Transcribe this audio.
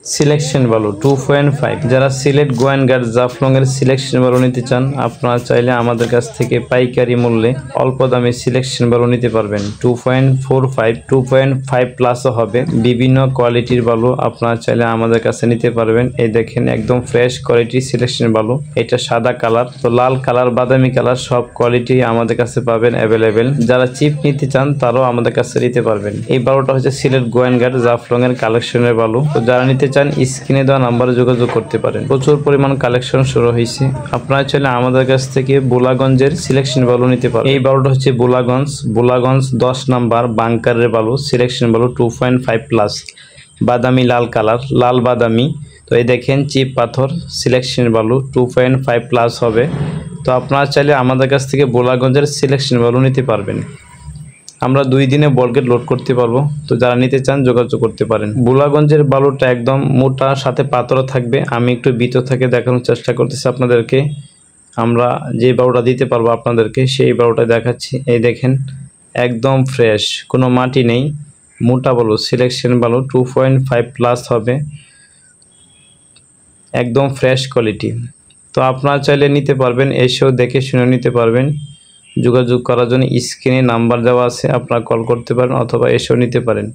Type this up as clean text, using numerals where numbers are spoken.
Selection বালু 2.5 যারা সিলেট গোয়েনঘাট জাফলং এর সিলেকশন বালু নিতে চান আপনারা চাইলে আমাদের কাছ থেকে পাইকারি মূল্যে অল্প দামে সিলেকশন বালু নিতে পারবেন। 2.45 2.5 প্লাসও হবে। বিভিন্ন কোয়ালিটির বালু আপনারা চাইলে আমাদের কাছে নিতে পারবেন। এই দেখেন একদম ফ্রেশ কোয়ালিটি সিলেকশন বালু। এটা সাদা কালার, তো লাল কালার, বাদামি কালার সব কোয়ালিটি আমাদের কাছে পাবেন অ্যাভেলেবেল। যারা চিপ নিতে চান তারাও আমাদের কাছে নিতে পারবেন। এই বালুটা হচ্ছে সিলেট গোয়েনঘাট জাফলং এর কালেকশনের বালু। তো যারা নিতে চান স্ক্রিনে দেওয়া নাম্বারে যোগাযোগ করতে পারেন। প্রচুর পরিমাণ কালেকশন শুরু হয়েছে। আপনারা চাইলে আমাদের কাছ থেকে বোলাগঞ্জের সিলেকশন বালু নিতে পারেন। এই বালুটা হচ্ছে বোলাগঞ্জ 10 নাম্বার বাংকারের বালু, সিলেকশন বালু 2.5 প্লাস, বাদামি লাল কালার, লাল বাদামি। তো এই দেখেন চিপ পাথর সিলেকশন বালু 2.5 প্লাস হবে। তো আপনারা চাইলে আমাদের কাছ থেকে বোলাগঞ্জের সিলেকশন বালু নিতে পারবেন। আমরা 2 দিনে বলগেট লোড করতে পারবো। তো যারা নিতে চান যোগাযোগ করতে পারেন। বোলাগঞ্জের বালুটা একদম মোটা, সাথে পাথরও থাকবে। আমি একটু ভিতর থেকে দেখানোর চেষ্টা করতেছি আপনাদেরকে। আমরা যে বালুটা দিতে পারবো আপনাদেরকে সেই বালুটা দেখাচ্ছি। এই দেখেন একদম ফ্রেশ, কোনো মাটি নেই, মোটা বালু সিলেকশন বালু 2.5 প্লাস হবে, একদম ফ্রেশ কোয়ালিটি। তো আপনারা চাইলে নিতে পারবেন, এসেও দেখে শুনে নিতে পারবেন। যোগাযোগ করার জন্য স্ক্রিনে নাম্বার দেওয়া আছে, আপনারা কল করতে পারেন অথবা এসেও নিতে পারেন।